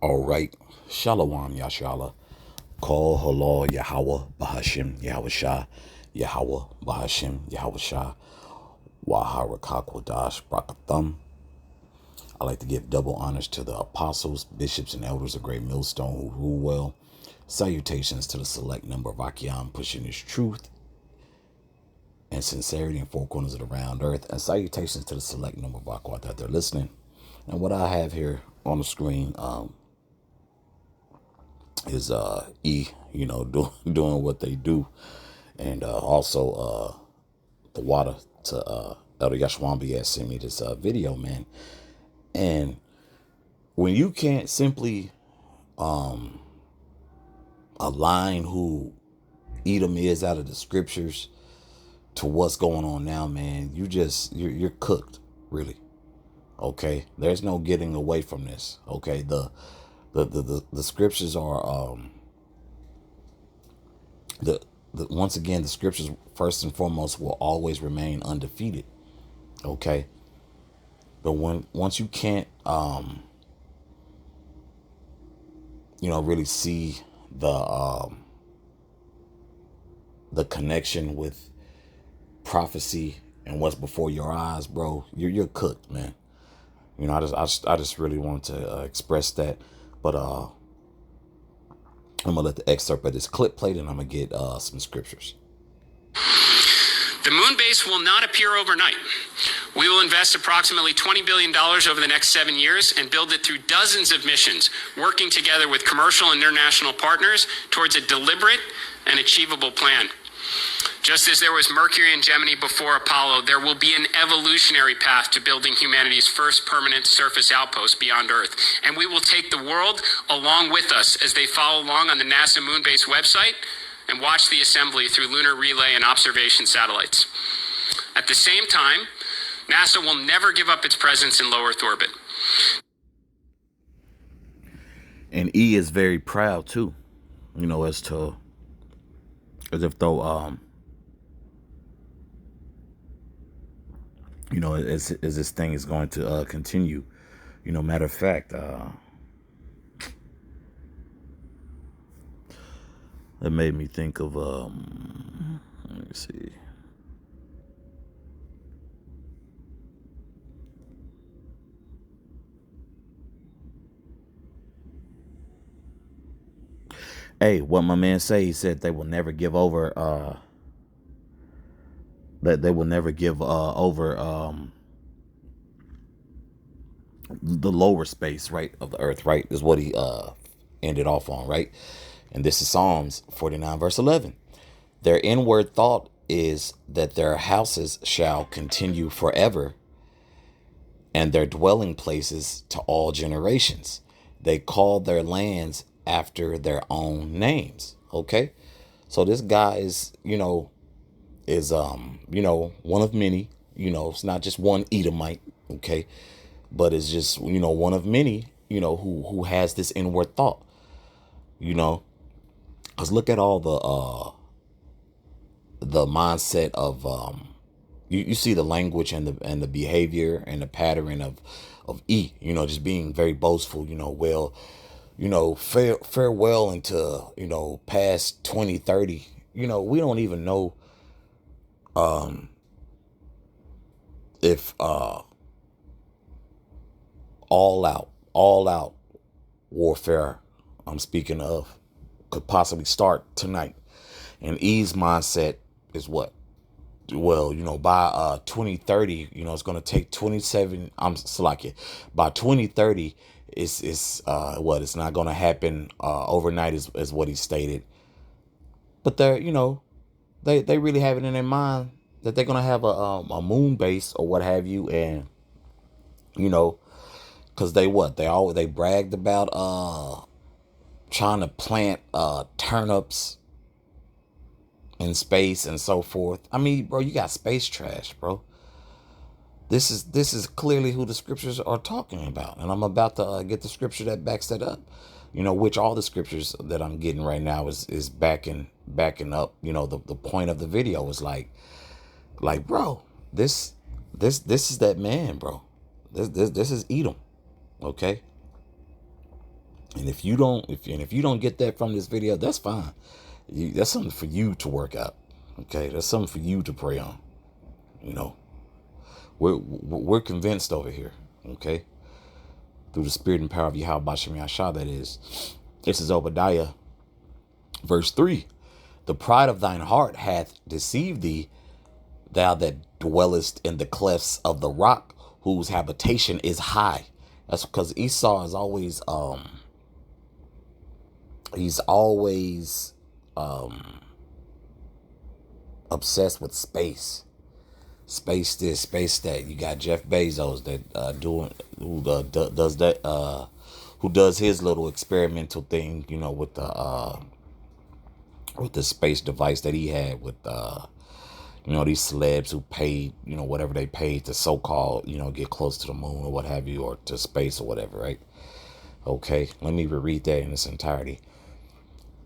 All right. Shalom, Yashala. Call Halal Yahweh Bahashim Yahweh Shah Yahweh Bahashim Yahweh Shah Waharakakwadash Brakathum. I like to give double honors to the apostles, bishops, and elders of Great Millstone who rule well. Salutations to the select number of Achaeon pushing his truth and sincerity in four corners of the round earth. And salutations to the select number of Aquat that they're listening. And what I have here on the screen is E, doing what they do. And also the water to Elder Yashwambi has sent me this video, man. And when you can't simply align who Edom is out of the scriptures to what's going on now, man, you're cooked, really. Okay, there's no getting away from this. Okay, the scriptures are once again, the scriptures first and foremost will always remain undefeated. Okay, but once you can't really see the connection with prophecy and what's before your eyes, bro, you're cooked, man. I just really want to express that, but I'm gonna let the excerpt of this clip play, and I'm gonna get some scriptures. The moon base will not appear overnight. We will invest approximately $20 billion over the next 7 years and build it through dozens of missions, working together with commercial and international partners towards a deliberate and achievable plan. Just as there was Mercury and Gemini before Apollo, there will be an evolutionary path to building humanity's first permanent surface outpost beyond Earth. And we will take the world along with us as they follow along on the NASA Moonbase website and watch the assembly through lunar relay and observation satellites. At the same time, NASA will never give up its presence in low Earth orbit. And E is very proud too, as if though as this thing is going to continue. Matter of fact, that made me think of let me see. Hey, what my man say? He said they will never give over. That they will never give over the lower space, right, of the earth, right, is what he ended off on, right? And this is Psalms 49 verse 11. Their inward thought is that their houses shall continue forever, and their dwelling places to all generations. They call their lands after their own names. Okay, so this guy is one of many. It's not just one Edomite, okay, but it's just one of many, who has this inward thought. Because look at all the mindset of you see the language and the behavior and the pattern of E, just being very boastful, farewell into past 2030. We don't even know if all out warfare I'm speaking of could possibly start tonight. And E's mindset is what? Well, by 2030, it's going to take 27. I'm Salakia. By 2030, it's it's not going to happen overnight, is what he stated. But they're they really have it in their mind that they're going to have a moon base or what have you, and because they bragged about trying to plant turnips in space and so forth. I mean, bro, you got space trash, bro. This is clearly who the scriptures are talking about, and I'm about to get the scripture that backs that up. Which all the scriptures that I'm getting right now is backing up. The point of the video is like, bro, this is that man, bro. This is Edom, okay. And if you don't, if you don't get that from this video, that's fine. That's something for you to work out. Okay, that's something for you to pray on. You know, we're convinced over here. Okay, through the spirit and power of Yahweh Bashem Yahshua, that is. This is Obadiah, verse 3. The pride of thine heart hath deceived thee, thou that dwellest in the clefts of the rock, whose habitation is high. That's because Esau is always he's always obsessed with space. Space this, space that. You got Jeff Bezos that who does his little experimental thing, you know, with the space device that he had with you know, these celebs who paid, you know, whatever they paid to so-called, you know, get close to the moon or what have you, or to space or whatever, right? Okay, let me reread that in its entirety.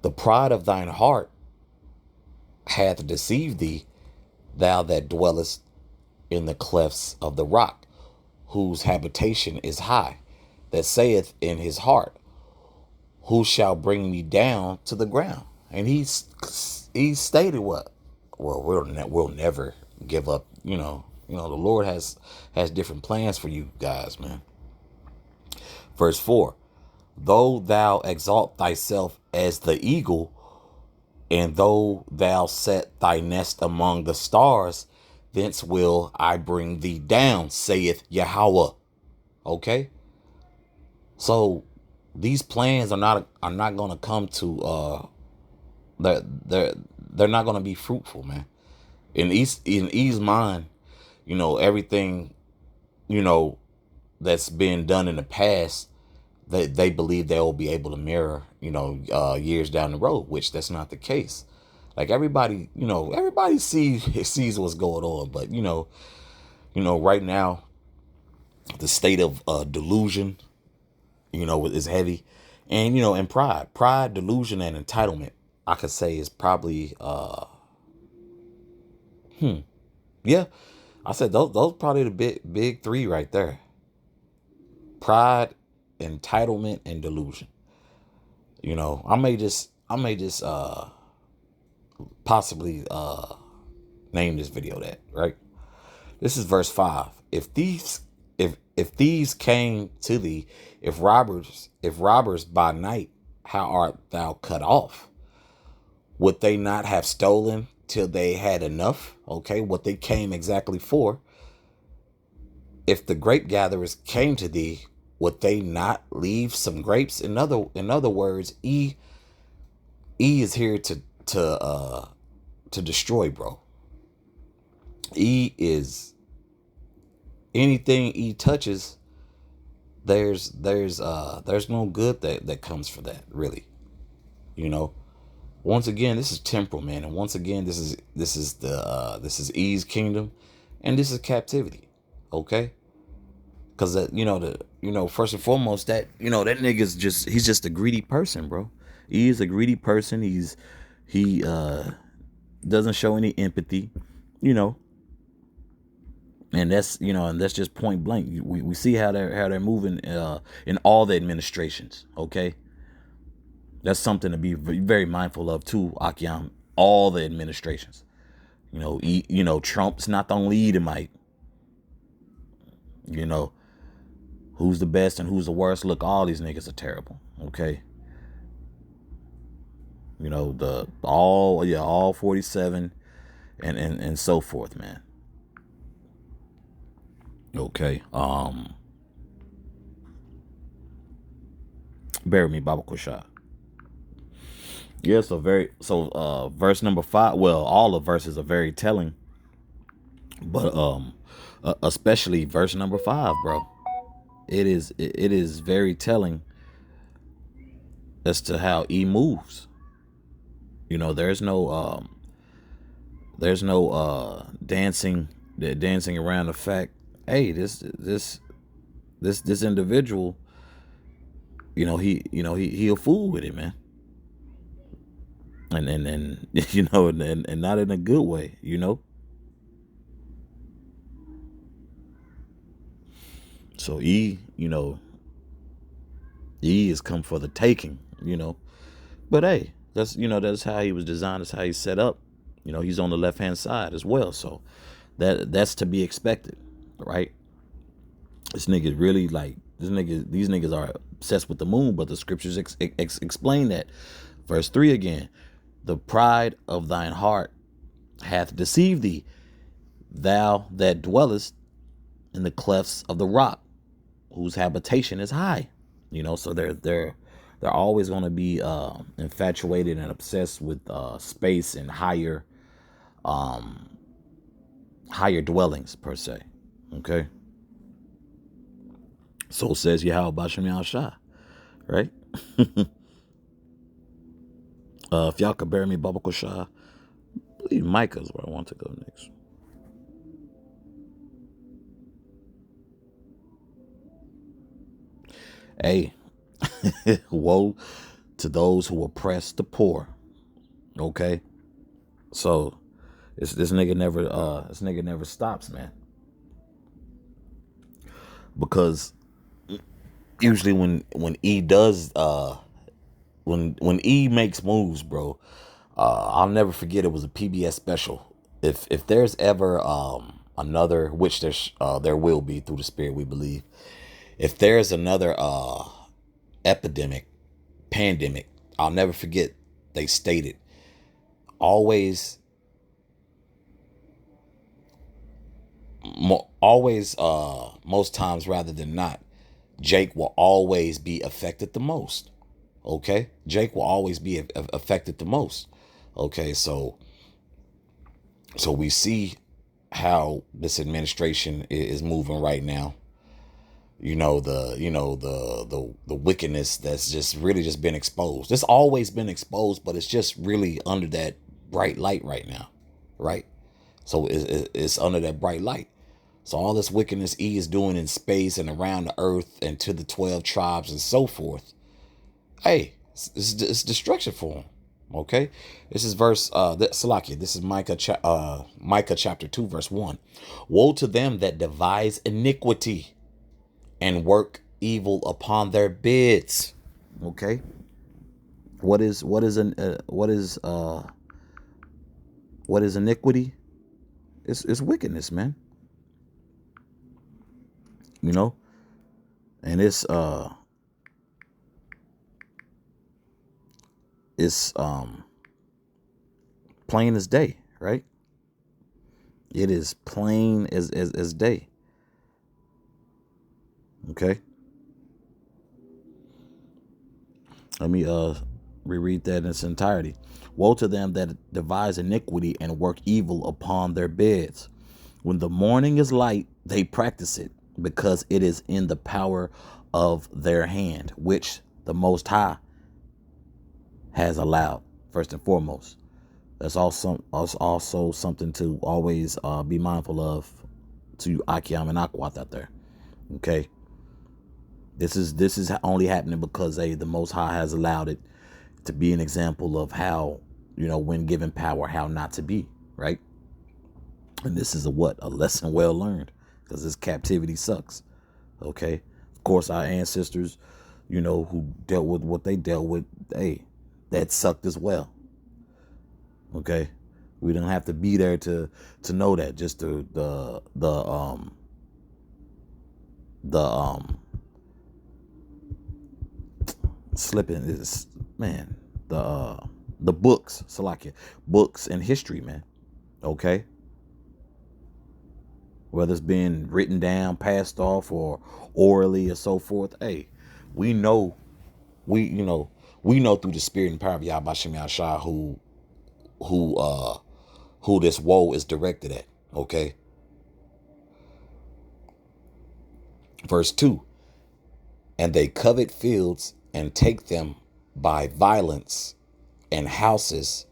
The pride of thine heart hath deceived thee, thou that dwellest in the clefts of the rock, whose habitation is high, that saith in his heart, who shall bring me down to the ground? And he stated what? Well, we'll never give up. You know, the Lord has different plans for you guys, man. Verse 4. Though thou exalt thyself as the eagle, and though thou set thy nest among the stars, thence will I bring thee down, saith Yahweh. Okay? So these plans are not going to come to they're not going to be fruitful, man. In E's mind, you know, everything, you know, that's been done in the past, they believe they will be able to mirror, you know, years down the road, which that's not the case. Like everybody sees what's going on, but you know, right now, the state of delusion, you know, is heavy, and you know, and pride, delusion, and entitlement, I could say is probably yeah, I said those probably the big three right there. Pride, entitlement, and delusion. You know, I may just possibly name this video that, right? This is verse 5. If thieves came to thee, if robbers by night, how art thou cut off? Would they not have stolen till they had enough? Okay, what they came exactly for. If the grape gatherers came to thee, would they not leave some grapes? In other words, E is here to destroy, bro. E is anything E touches. There's no good that comes for that, really. You know. Once again, this is temporal, man, and once again, this is E's kingdom, and this is captivity. Okay. Cause first and foremost, that nigga's he's just a greedy person, bro. He is a greedy person. He doesn't show any empathy, you know. And that's just point blank. We see how they're moving in all the administrations. Okay, that's something to be very mindful of too, Akiam. All the administrations. Trump's not the only Edomite. You know. Who's the best and who's the worst? Look, all these niggas are terrible. Okay. You know, all 47 and so forth, man. Okay. Bear with me, Baba Kushah. Yeah, so verse number 5, well, all the verses are very telling. But especially verse number 5, bro. It is very telling as to how E moves. You know, there's no dancing around the fact, hey, this individual, he a fool with it, man. And and not in a good way, you know. So E, E is come for the taking, you know. But hey, that's how he was designed. That's how he's set up. He's on the left hand side as well. So that's to be expected, right? This nigga really like these niggas are obsessed with the moon, but the scriptures explain that. Verse 3 again, the pride of thine heart hath deceived thee, thou that dwellest in the clefts of the rock, whose habitation is high. So they're always going to be infatuated and obsessed with space and higher dwellings per se. Okay. So says Yahweh Bashem Yahshua, right? If y'all could bear me Baba Shah, I believe Micah's where I want to go next. Hey, woe to those who oppress the poor. Okay, so this nigga never stops, man. Because usually when E does when E makes moves, bro, I'll never forget it was a PBS special. If there's ever another, which there will be through the spirit we believe, if there's another pandemic, I'll never forget they stated always most times rather than not, Jake will always be affected the most. Okay, Jake will always be affected the most. Okay, so we see how this administration is moving right now. The wickedness that's just really just been exposed. It's always been exposed, but it's just really under that bright light right now, right? So it's under that bright light. So all this wickedness E is doing in space and around the earth and to the 12 tribes and so forth. Hey, it's destruction for them. Okay, this is verse Salakia. This is Micah chapter 2 verse 1. Woe to them that devise iniquity and work evil upon their beds. Okay, what is iniquity? It's wickedness, man. And it's plain as day, right? It is plain as day. Okay. Let me reread that in its entirety. Woe to them that devise iniquity and work evil upon their beds. When the morning is light, they practice it, because it is in the power of their hand, which the Most High has allowed. First and foremost, that's also something to always be mindful of, to Akiam and Akwat out there. Okay, this is only happening because the Most High has allowed it to be an example of how, when given power, how not to be, right? And this is a lesson well learned, because this captivity sucks. Okay, of course our ancestors, who dealt with what they dealt with, that sucked as well. Okay, we don't have to be there to know that. Just the slipping is, man, the books, Salakia, books and history, man. Okay, whether it's being written down, passed off, or orally or so forth. Hey, we know through the spirit and power of Yahweh Shem Yahshua who this woe is directed at. Okay. Verse 2. And they covet fields and take them by violence, and houses,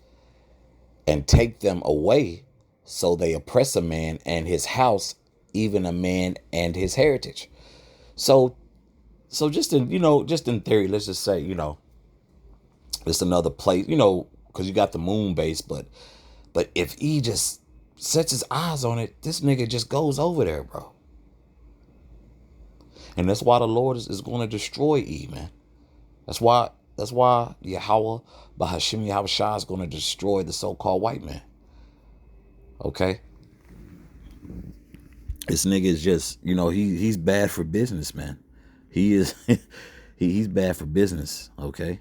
and take them away. So they oppress a man and his house, even a man and his heritage. So just in theory, let's just say, it's another place, because you got the moon base, but if he just sets his eyes on it, this nigga just goes over there, bro. And that's why the Lord is going to destroy E, man. That's why Yahweh, Bahashim Yahweh Shah, is going to destroy the so-called white man. Okay? This nigga is just, he's bad for business, man. He is, he's bad for business. Okay?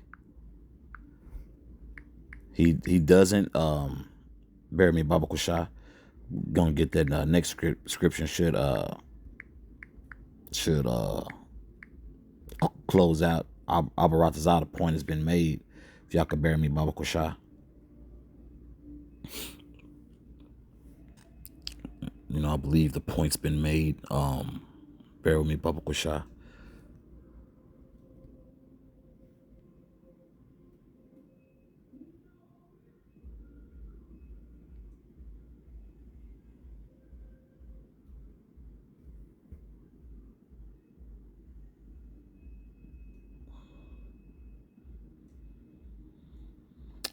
He doesn't, bear me, Baba Kusha. Gonna get that next scripture should close out. Abaratazah, point has been made. If y'all could bear me, Baba Kusha. I believe the point's been made. Bear with me, Baba Kusha.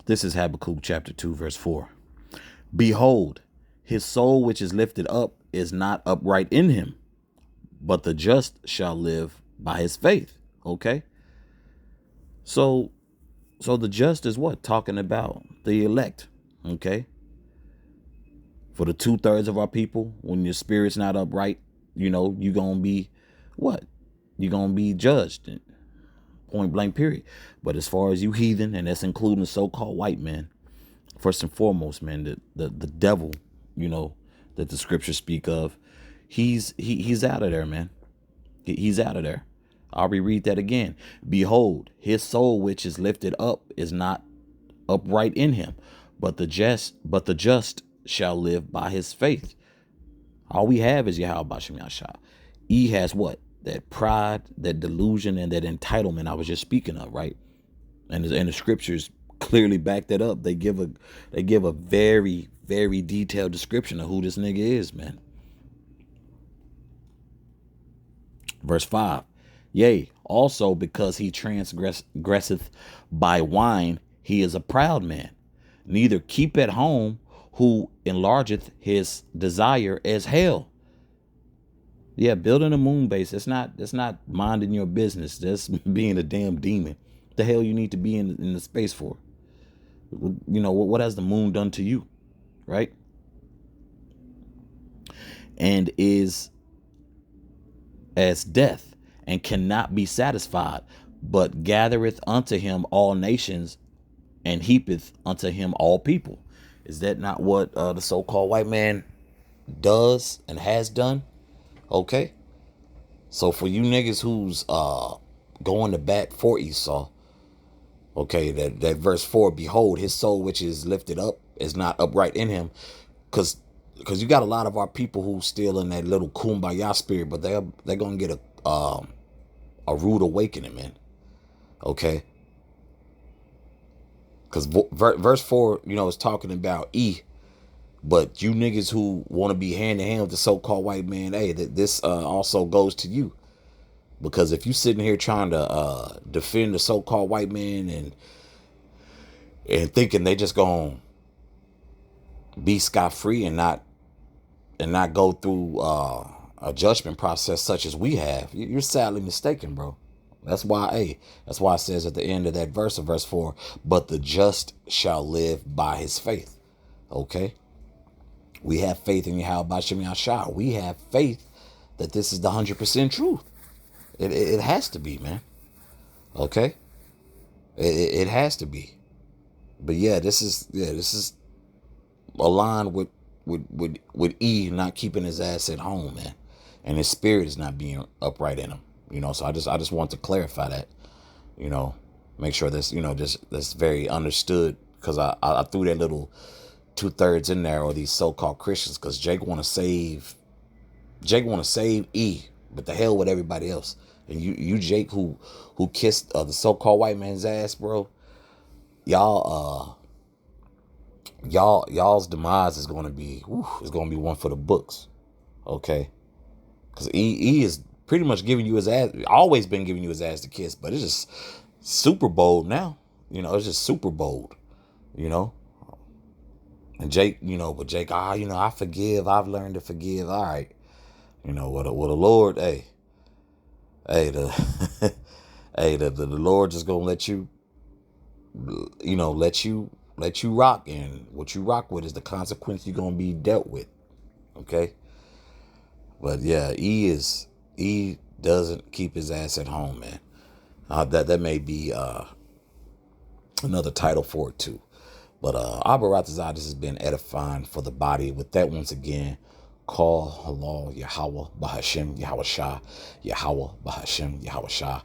This is Habakkuk chapter 2, verse 4. Behold, his soul which is lifted up is not upright in him, but the just shall live by his faith. Okay? So the just is what? Talking about the elect. Okay? For the 2/3 of our people, when your spirit's not upright, you're going to be what? You're going to be judged. Point blank, period. But as far as you heathen, and that's including the so-called white man, first and foremost, man, the devil, that the scriptures speak of, he's out of there, man. He's out of there. I'll reread that again. Behold, his soul which is lifted up is not upright in him, but the just shall live by his faith. All we have is Yahweh Bashem Yahshua. He has what? That pride, that delusion, and that entitlement I was just speaking of, right? And the scriptures clearly back that up. They give a very, very detailed description of who this nigga is, man. Verse 5. Yea, also because he transgresseth by wine, he is a proud man. Neither keep at home, who enlargeth his desire as hell. Yeah, building a moon base, that's not minding your business. That's being a damn demon. The hell you need to be in the space for? What has the moon done to you? Right? And is as death, and cannot be satisfied, but gathereth unto him all nations, and heapeth unto him all people. Is that not what the so-called white man does and has done? Okay. So for you niggas who's going to bat for Esau, okay, that verse 4, behold, his soul which is lifted up is not upright in him, because you got a lot of our people who still in that little kumbaya spirit, but they're gonna get a rude awakening, man. Okay. Because verse 4, is talking about but you niggas who want to be hand in hand with the so-called white man, hey, this also goes to you. Because if you sitting here trying to defend the so-called white man and thinking they just gonna be scot-free and not go through a judgment process such as we have, you're sadly mistaken, bro. That's why it says at the end of that verse, of verse 4, but the just shall live by his faith. Okay? We have faith in Yahweh Bashem Yahshua. We have faith that this is the 100% truth. It has to be, man. Okay? It has to be. But this is aligned with E not keeping his ass at home, man. And his spirit is not being upright in him. So I just want to clarify that, make sure that's, that's very understood, because I threw that little 2/3 in there, or these so-called Christians, because Jake want to save E, but the hell with everybody else. And you Jake, who kissed the so-called white man's ass, bro, y'all's demise is going to be one for the books. Okay? Because E is pretty much giving you his ass, always been giving you his ass to kiss, but it's just super bold now. It's just super bold, And Jake, but Jake, I forgive. I've learned to forgive. All right. What the Lord, hey, Hey, the Lord just gonna let you, let you rock, and what you rock with is the consequence you're gonna be dealt with. Okay. But yeah, E doesn't keep his ass at home, man. That may be another title for it too. But Abba Ratazah, this has been edifying for the body. With that, once again, call halal Yahweh Bahashim Yahweh Shah Yahweh Bahashim Yahweh Shah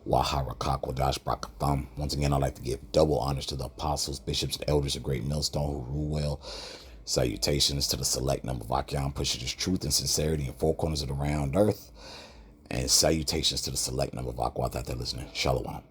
Waharakak Wadash Brakatham. Once again, I'd like to give double honors to the apostles, bishops, and elders of Great Millstone who rule well. Salutations to the select number of Akyam, pushing his truth and sincerity in four corners of the round earth. And salutations to the select number of Aquat that they're listening. Shalom.